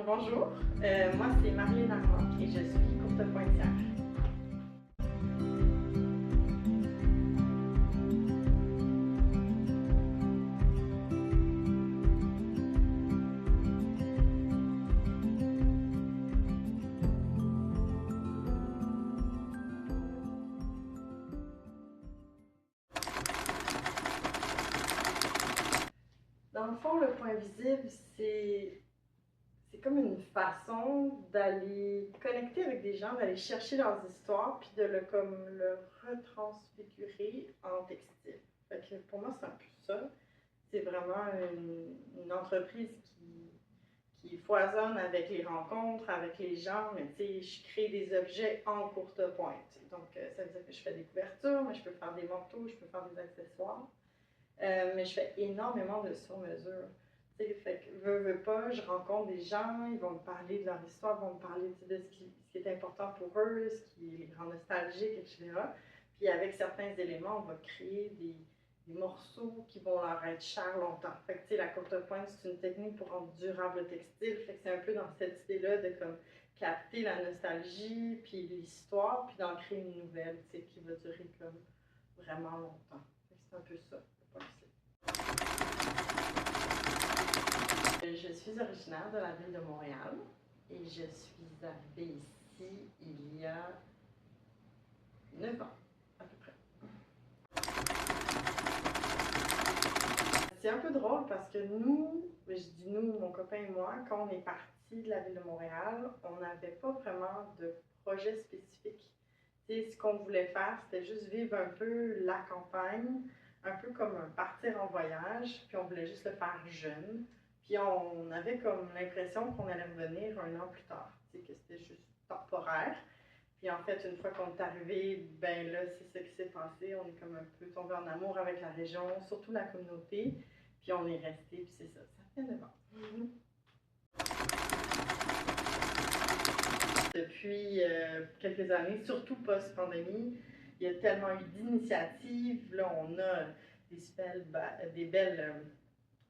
Bonjour, moi c'est Marlène Armand et je suis courte pointière. Dans le fond, le point visible, c'est comme une façon d'aller connecter avec des gens, d'aller chercher leurs histoires, puis de le retransfigurer en textile. Fait que pour moi, c'est un peu ça. C'est vraiment une entreprise qui foisonne avec les rencontres, avec les gens, mais tu sais, je crée des objets en courte pointe. Donc, ça veut dire que je fais des couvertures, mais je peux faire des manteaux, je peux faire des accessoires. Mais je fais énormément de sur-mesure. Fait que, veux pas, je rencontre des gens, ils vont me parler de leur histoire, ils vont me parler de ce qui est important pour eux, ce qui les rend nostalgiques, etc. Puis avec certains éléments, on va créer des morceaux qui vont leur être chers longtemps. Fait que, la courte pointe, c'est une technique pour rendre durable le textile. Fait que c'est un peu dans cette idée-là de comme capter la nostalgie, puis l'histoire, puis d'en créer une nouvelle, qui va durer comme vraiment longtemps. C'est un peu ça. Je suis originaire de la ville de Montréal et je suis arrivée ici il y a 9 ans, à peu près. C'est un peu drôle parce que nous, je dis nous, mon copain et moi, quand on est partis de la ville de Montréal, on n'avait pas vraiment de projet spécifique. Ce qu'on voulait faire, c'était juste vivre un peu la campagne, un peu comme partir en voyage, puis on voulait juste le faire jeune. Puis on avait comme l'impression qu'on allait revenir 1 an plus tard, que c'était juste temporaire. Puis en fait, une fois qu'on est arrivé, ben là, c'est ce qui s'est passé. On est comme un peu tombé en amour avec la région, surtout la communauté. Puis on est resté, puis c'est ça, ça fait 9 ans. Depuis quelques années, surtout post-pandémie, il y a tellement eu d'initiatives. Là, on a des belles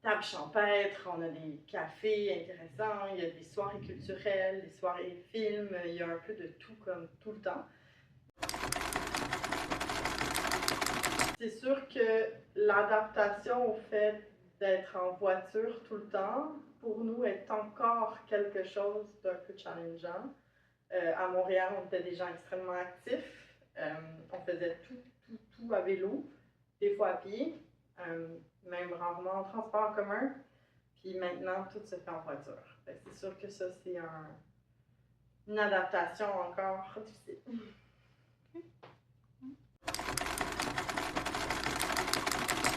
tables champêtres, on a des cafés intéressants, il y a des soirées culturelles, des soirées films, il y a un peu de tout comme tout le temps. C'est sûr que l'adaptation au fait d'être en voiture tout le temps, pour nous, est encore quelque chose d'un peu challengeant. À Montréal, on était des gens extrêmement actifs. On faisait tout à vélo, des fois à pied, même rarement en transport en commun. Puis maintenant, tout se fait en voiture. C'est sûr que ça, c'est une adaptation encore difficile.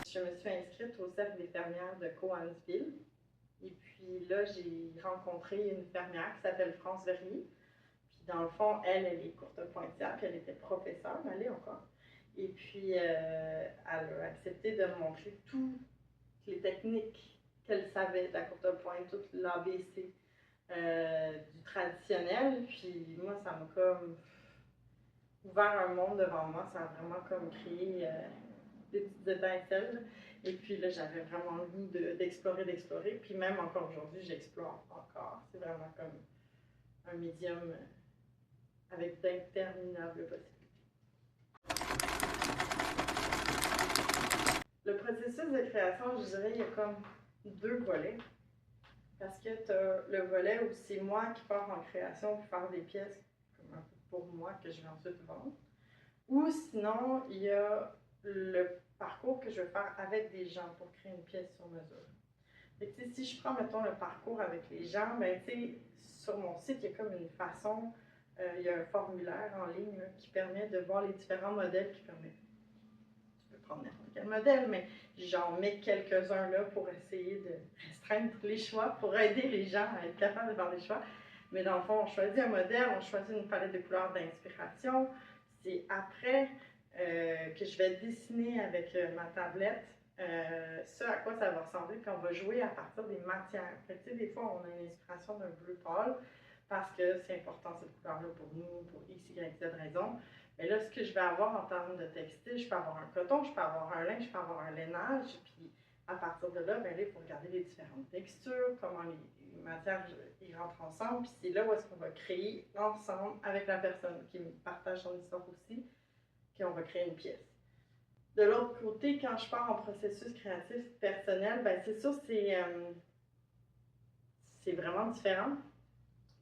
Je me suis inscrite au Cercle des fermières de Cowansville. Et puis là, j'ai rencontré une fermière qui s'appelle France Verrier. Puis dans le fond, elle est courte pointière, puis elle était professeure, elle est encore. Et puis, elle a accepté de me montrer toutes les techniques qu'elle savait de la courte pointe, tout l'ABC du traditionnel. Puis moi, ça m'a comme ouvert un monde devant moi. Ça a vraiment comme créé des petites étincelles. Et puis là, j'avais vraiment le goût d'explorer. Puis même encore aujourd'hui, j'explore encore. C'est vraiment comme un médium avec d'interminables possibilités. Le processus de création, je dirais, il y a comme 2 volets. Parce que tu as le volet où c'est moi qui pars en création pour faire des pièces comme un peu pour moi que je vais ensuite vendre. Ou sinon, il y a le parcours que je vais faire avec des gens pour créer une pièce sur mesure. Fait que, si je prends, mettons, le parcours avec les gens, ben, sur mon site, il y a comme une façon, il y a un formulaire en ligne là, qui permet de voir les différents modèles qui permettent. Tu peux prendre n'importe quel modèle, mais j'en mets quelques-uns là pour essayer de restreindre les choix, pour aider les gens à être capables de faire des choix. Mais dans le fond, on choisit un modèle, on choisit une palette de couleurs d'inspiration. C'est après que je vais dessiner avec ma tablette ce à quoi ça va ressembler, puis on va jouer à partir des matières. Fait que, des fois, on a une inspiration d'un bleu pâle parce que c'est important cette couleur-là pour nous, pour X, Y, Z raison. Et là, ce que je vais avoir en termes de textile, je peux avoir un coton, je peux avoir un lin, je peux avoir un lainage, puis à partir de là, ben là, il faut regarder les différentes textures, comment les matières ils rentrent ensemble, puis c'est là où est-ce qu'on va créer ensemble avec la personne qui partage son histoire aussi, qu'on va créer une pièce. De l'autre côté, quand je pars en processus créatif personnel, ben c'est sûr c'est vraiment différent.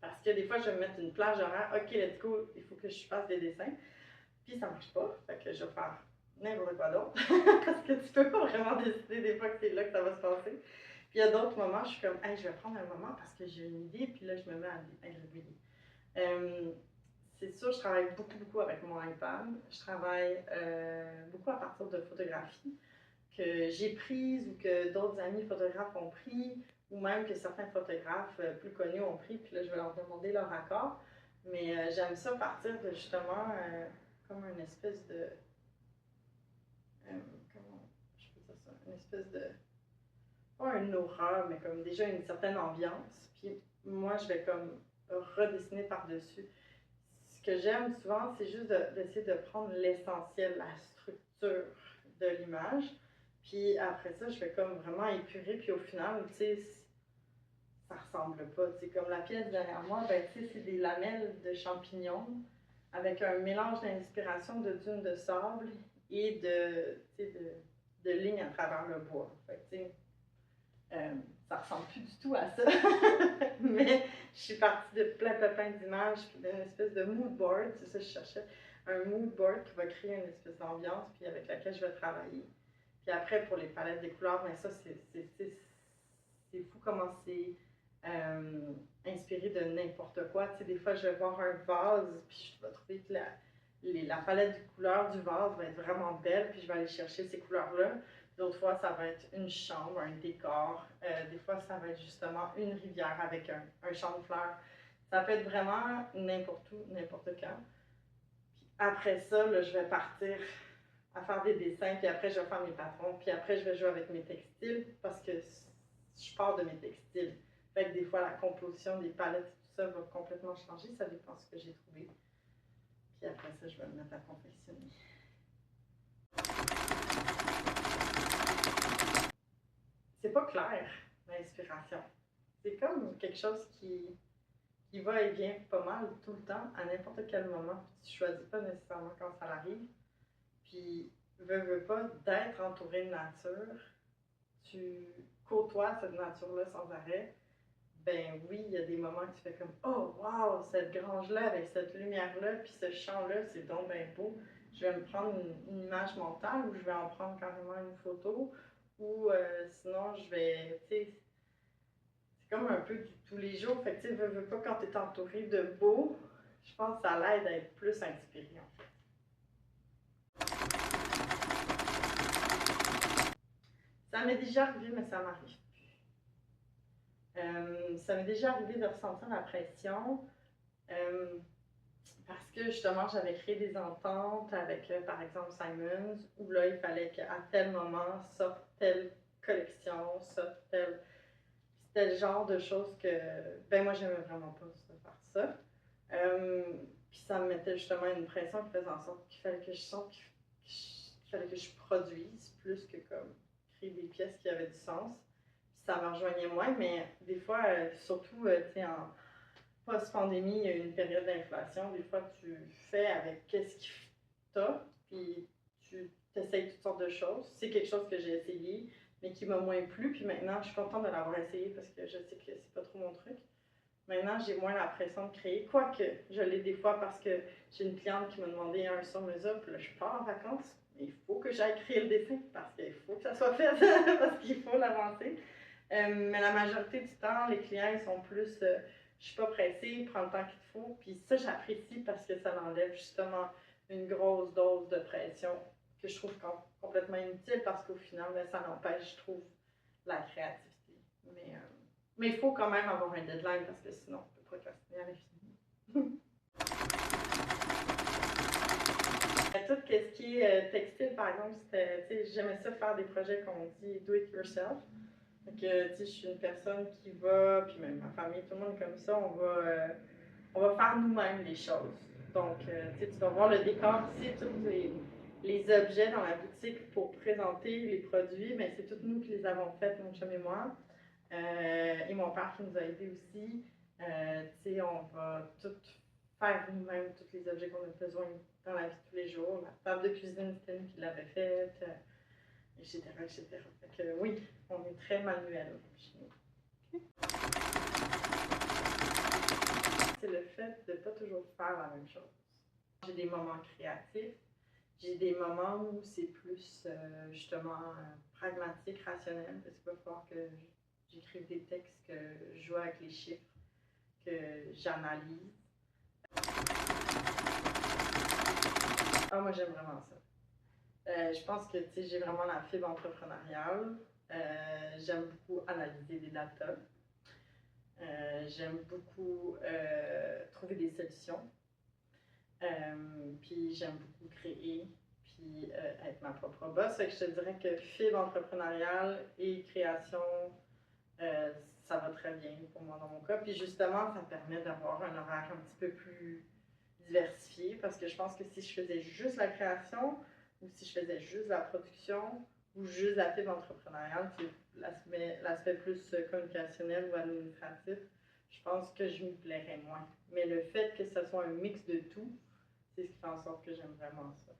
Parce que des fois, je vais me mettre une plage horaire, ok, let's go, il faut que je fasse des dessins. Puis ça marche pas, fait que je vais faire n'importe quoi d'autre. Parce que tu peux pas vraiment décider des fois que c'est là que ça va se passer. Puis il y a d'autres moments, je suis comme, hey, je vais prendre un moment parce que j'ai une idée, puis là, je me mets à gribouiller. C'est sûr, je travaille beaucoup avec mon iPad. Je travaille beaucoup à partir de photographies que j'ai prises ou que d'autres amis photographes ont pris, ou même que certains photographes plus connus ont pris, puis là, je vais leur demander leur accord. Mais j'aime ça partir de justement comme une espèce de. Comment je peux dire ça? Une espèce de. Pas une aura, mais comme déjà une certaine ambiance. Puis moi, je vais comme redessiner par-dessus. Ce que j'aime souvent, c'est juste d'essayer de prendre l'essentiel, la structure de l'image. Puis après ça, je vais comme vraiment épurer. Puis au final, tu sais, ça ressemble pas. Tu sais, comme la pièce derrière moi, ben, tu sais, c'est des lamelles de champignons avec un mélange d'inspiration de dunes de sable et de lignes à travers le bois. Fait que, tu sais, ça ressemble plus du tout à ça. Mais je suis partie de plein d'images, puis d'une espèce de mood board. C'est ça que je cherchais. Un mood board qui va créer une espèce d'ambiance, puis avec laquelle je vais travailler. Puis après, pour les palettes des couleurs, ben ça, c'est fou comment c'est inspiré de n'importe quoi. Tu sais, des fois, je vais voir un vase, puis je vais trouver que la palette de couleurs du vase va être vraiment belle, puis je vais aller chercher ces couleurs-là. D'autres fois, ça va être une chambre, un décor. Des fois, ça va être justement une rivière avec un champ de fleurs. Ça peut être vraiment n'importe où, n'importe quand. Puis après ça, là, je vais partir à faire des dessins, puis après, je vais faire mes patrons, puis après, je vais jouer avec mes textiles parce que je pars de mes textiles. Fait que des fois, la composition des palettes et tout ça va complètement changer. Ça dépend de ce que j'ai trouvé. Puis après ça, je vais me mettre à confectionner. C'est pas clair, l'inspiration. C'est comme quelque chose qui va et vient pas mal tout le temps, à n'importe quel moment. Puis tu choisis pas nécessairement quand ça arrive. Puis, veux pas, d'être entouré de nature, tu côtoies cette nature-là sans arrêt. Ben oui, il y a des moments que tu fais comme oh wow, cette grange-là avec cette lumière-là, puis ce champ-là, c'est donc bien beau. Je vais me prendre une image mentale ou je vais en prendre carrément une photo. Ou sinon, je vais, tu sais, c'est comme un peu du tous les jours. Fait que, tu sais, veux pas, quand tu es entouré de beau, je pense que ça l'aide à être plus inspiré, en fait. Ça m'est déjà arrivé, mais ça m'arrive plus. Ça m'est déjà arrivé de ressentir la pression parce que justement, j'avais créé des ententes avec, par exemple, Simons, où là, il fallait qu'à tel moment sorte telle collection, sorte tel. C'était le genre de choses que, ben moi, j'aimais vraiment pas ça, faire ça. Puis ça me mettait justement une pression qui faisait en sorte qu'il fallait que je sorte, qu'il fallait que je produise plus que comme créer des pièces qui avaient du sens. Puis ça me rejoignait moins, mais des fois, surtout, tu sais, en post-pandémie, il y a eu une période d'inflation. Des fois, tu fais avec qu'est-ce que tu as, puis tu essayes toutes sortes de choses. C'est quelque chose que j'ai essayé, mais qui m'a moins plu. Puis maintenant, je suis contente de l'avoir essayé parce que je sais que c'est pas trop mon truc. Maintenant, j'ai moins la pression de créer, quoique je l'ai des fois parce que j'ai une cliente qui m'a demandé un sur mesure, puis là, je pars en vacances, mais il faut que j'aille créer le dessin parce qu'il faut que ça soit fait, parce qu'il faut l'avancer. Mais la majorité du temps, les clients, ils sont plus je suis pas pressée, prends le temps qu'il te faut. Puis ça, j'apprécie parce que ça m'enlève justement une grosse dose de pression que je trouve complètement inutile parce qu'au final, ben, ça n'empêche, je trouve, la créativité. Mais il faut quand même avoir un deadline parce que sinon, on peut procrastiner à l'infini. Tout ce qui est textile, par exemple, j'aimais ça faire des projets qu'on dit do it yourself. Donc, je suis une personne qui va, puis même ma famille, tout le monde est comme ça, on va faire nous-mêmes les choses. Donc, tu sais, tu vas voir le décor ici, tous les objets dans la boutique pour présenter les produits, mais c'est toutes nous qui les avons faites, mon chum et moi. Et mon père qui nous a aidés aussi. Tu sais, on va tout faire nous-mêmes, tous les objets qu'on a besoin dans la vie de tous les jours. La table de cuisine, c'était nous qui l'avait faite, etc., etc. Fait que oui, on est très manuel chez nous. C'est le fait de ne pas toujours faire la même chose. J'ai des moments créatifs, j'ai des moments où c'est plus justement pragmatique, rationnel, parce qu'il va falloir que j'écrive des textes, que je joue avec les chiffres, que j'analyse. Ah, moi j'aime vraiment ça. Je pense que j'ai vraiment la fibre entrepreneuriale. J'aime beaucoup analyser des data. J'aime beaucoup trouver des solutions. Puis j'aime beaucoup créer, puis être ma propre boss. Fait que je te dirais que fibre entrepreneuriale et création, ça va très bien pour moi dans mon cas. Puis justement, ça permet d'avoir un horaire un petit peu plus diversifié parce que je pense que si je faisais juste la création ou si je faisais juste la production ou juste la fibre entrepreneuriale, l'aspect plus communicationnel ou administratif, je pense que je m'y plairais moins. Mais le fait que ce soit un mix de tout, c'est ce qui fait en sorte que j'aime vraiment ça.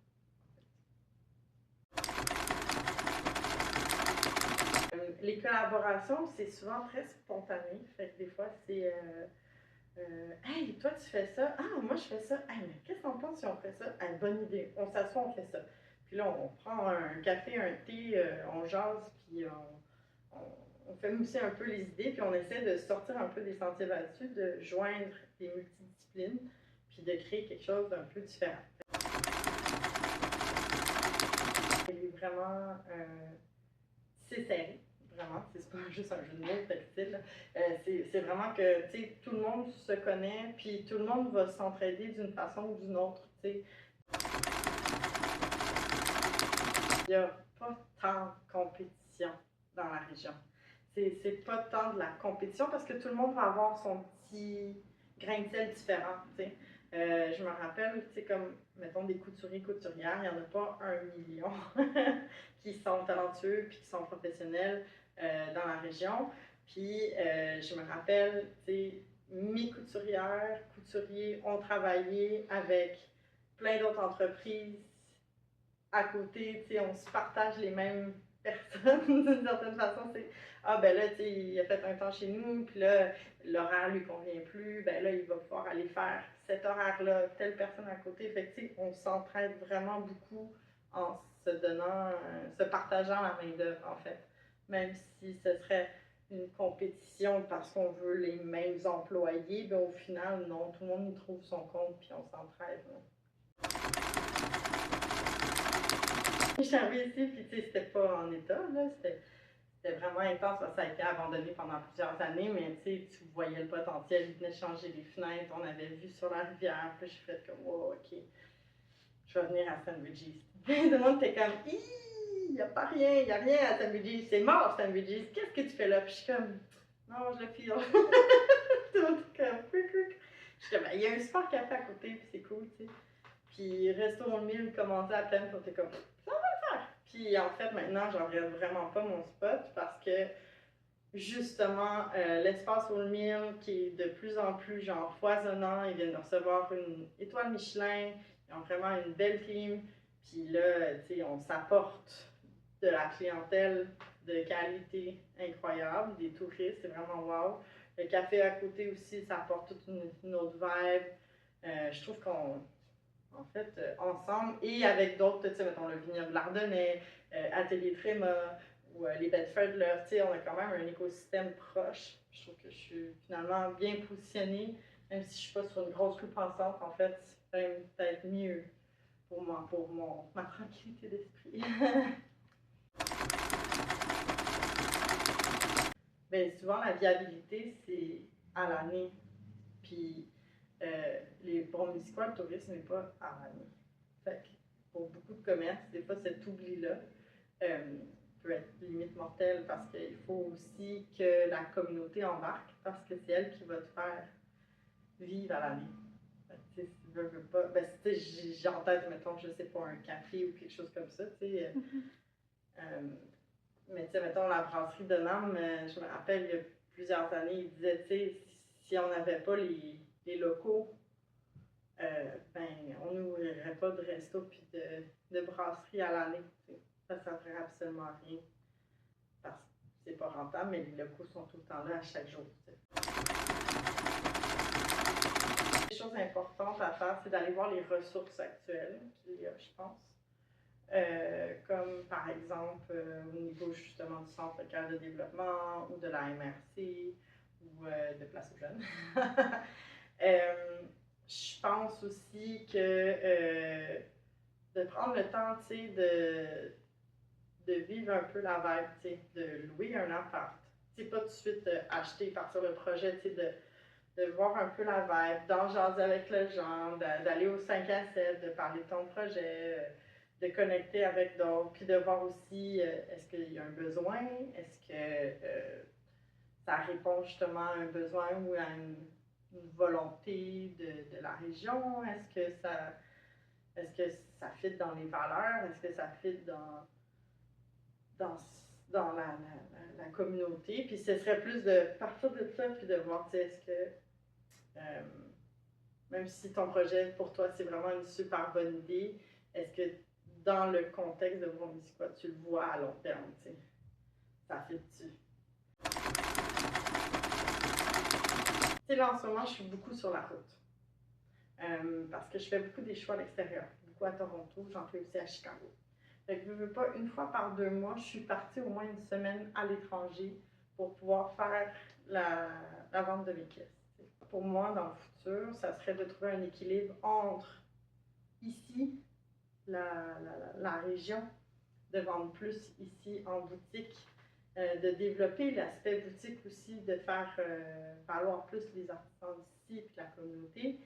Les collaborations, c'est souvent très spontané. Fait que des fois, c'est hey, toi, tu fais ça. Ah, moi, je fais ça. Hey, mais qu'est-ce qu'on pense si on fait ça? Hey, bonne idée. On s'assoit, on fait ça. Puis là, on prend un café, un thé, on jase, puis on fait mousser un peu les idées, puis on essaie de sortir un peu des sentiers battus, de joindre des multidisciplines, puis de créer quelque chose d'un peu différent. Il est vraiment c'est serré, vraiment. C'est pas juste un jeu de mots textile. C'est vraiment que tout le monde se connaît, puis tout le monde va s'entraider d'une façon ou d'une autre. T'sais. Il n'y a pas tant de compétition dans la région. C'est pas tant de la compétition parce que tout le monde va avoir son petit grain de sel différent. Je me rappelle, comme, mettons, des couturiers, couturières, il n'y en a pas 1 million qui sont talentueux puis qui sont professionnels dans la région. Puis, je me rappelle, mes couturières, couturiers ont travaillé avec plein d'autres entreprises à côté, on se partage les mêmes personnes d'une certaine façon. C'est ah, ben là, il a fait un temps chez nous, puis là, l'horaire lui convient plus, ben là, il va pouvoir aller faire cet horaire-là, telle personne à côté. Fait que, on s'entraide vraiment beaucoup en se donnant, se partageant la main-d'œuvre, en fait. Même si ce serait une compétition parce qu'on veut les mêmes employés, ben au final, non, tout le monde y trouve son compte, puis on s'entraide. Je suis arrivée ici, puis c'était pas en état, là, c'était vraiment intense, ça a été abandonné pendant plusieurs années, mais tu voyais le potentiel, ils venaient changer les fenêtres, on avait vu sur la rivière, puis j'ai fait comme, wow, ok, je vais venir à Sandwiches. Tout le monde était comme, il n'y a pas rien, il n'y a rien à Sandwiches, c'est mort Sandwiches, qu'est-ce que tu fais là? Puis je suis comme, non, je le file. Tout le monde était comme, je suis comme, il y a un super café à côté, puis c'est cool, tu sais. Puis Resto au Mille commençait à peine, puis on était comme, ça va le faire. Puis en fait, maintenant, j'en regrette vraiment pas mon spot parce que justement, l'espace au Mille qui est de plus en plus genre foisonnant, ils viennent de recevoir une étoile Michelin, ils ont vraiment une belle team. Puis là, tu sais, on s'apporte de la clientèle de qualité incroyable, des touristes, c'est vraiment wow. Le café à côté aussi, ça apporte toute une autre vibe. Je trouve qu'on en fait, ensemble et avec d'autres, tu sais, mettons le vignoble Lardonnais, Atelier Tréma ou les Bedford, là, tu sais, on a quand même un écosystème proche. Je trouve que je suis finalement bien positionnée, même si je suis pas sur une grosse coupe pensante, en fait, c'est même peut-être mieux pour moi, pour ma tranquillité d'esprit. Bien, souvent, la viabilité, c'est à l'année. Puis, pour Munisquois, le tourisme n'est pas à l'année. Fait que pour beaucoup de commerces, des fois, cet oubli-là peut être limite mortel parce qu'il faut aussi que la communauté embarque parce que c'est elle qui va te faire vivre à l'année. veux pas. Ben, j'ai en tête, mettons, je sais pas, un café ou quelque chose comme ça, tu sais. Mais tu sais, mettons, la brasserie de Nam, je me rappelle, il y a plusieurs années, il disait, tu sais, si on n'avait pas les locaux, ben, on n'ouvrirait pas de resto puis de brasserie à l'année. Ça ne servirait absolument à rien parce que c'est pas rentable, mais les locaux sont tout le temps là à chaque jour. Une chose importante à faire, c'est d'aller voir les ressources actuelles qu'il y a, je pense. Comme par exemple au niveau justement du Centre local de développement ou de la MRC ou de Place aux jeunes. Je pense aussi que de prendre le temps, tu sais, de vivre un peu la vibe, tu sais, de louer un appart. Tu sais, pas tout de suite acheter, partir le projet, tu sais, de voir un peu la vibe, d'en jaser avec les gens, d'aller au 5 à 7, de parler de ton projet, de connecter avec d'autres, puis de voir aussi est-ce qu'il y a un besoin, est-ce que ça répond justement à un besoin ou à une volonté de la région, est-ce que ça fit dans les valeurs, est-ce que ça fit dans, dans la communauté, puis ce serait plus de partir de ça, puis de voir, tu sais, est-ce que même si ton projet pour toi c'est vraiment une super bonne idée, est-ce que dans le contexte de Bromésie-quoi, tu le vois à long terme, tu sais, ça fait dessus. Tu sais, là en ce moment, je suis beaucoup sur la route parce que je fais beaucoup des choix à l'extérieur, beaucoup à Toronto, j'en fais aussi à Chicago. Fait que je veux pas, une fois par 2 mois, je suis partie au moins une semaine à l'étranger pour pouvoir faire la vente de mes pièces. Pour moi, dans le futur, ça serait de trouver un équilibre entre ici, la région, de vendre plus ici en boutique, de développer l'aspect boutique aussi, de faire valoir plus les artisans d'ici et la communauté,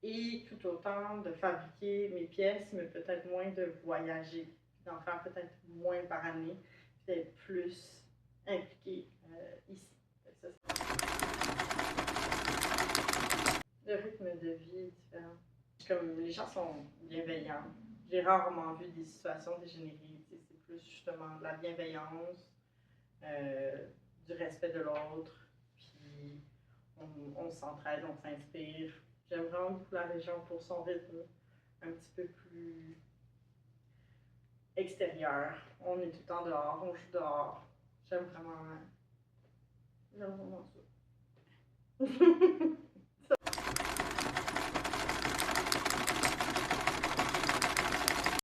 et tout autant de fabriquer mes pièces, mais peut-être moins de voyager, d'en faire peut-être moins par année, puis d'être plus impliqué ici. Le rythme de vie est différent. Comme les gens sont bienveillants. J'ai rarement vu des situations dégénérées. C'est plus justement de la bienveillance, du respect de l'autre, puis on s'entraide, on s'inspire. J'aime vraiment beaucoup la région pour son rythme un petit peu plus extérieur. On est tout le temps dehors, on joue dehors. J'aime vraiment ça.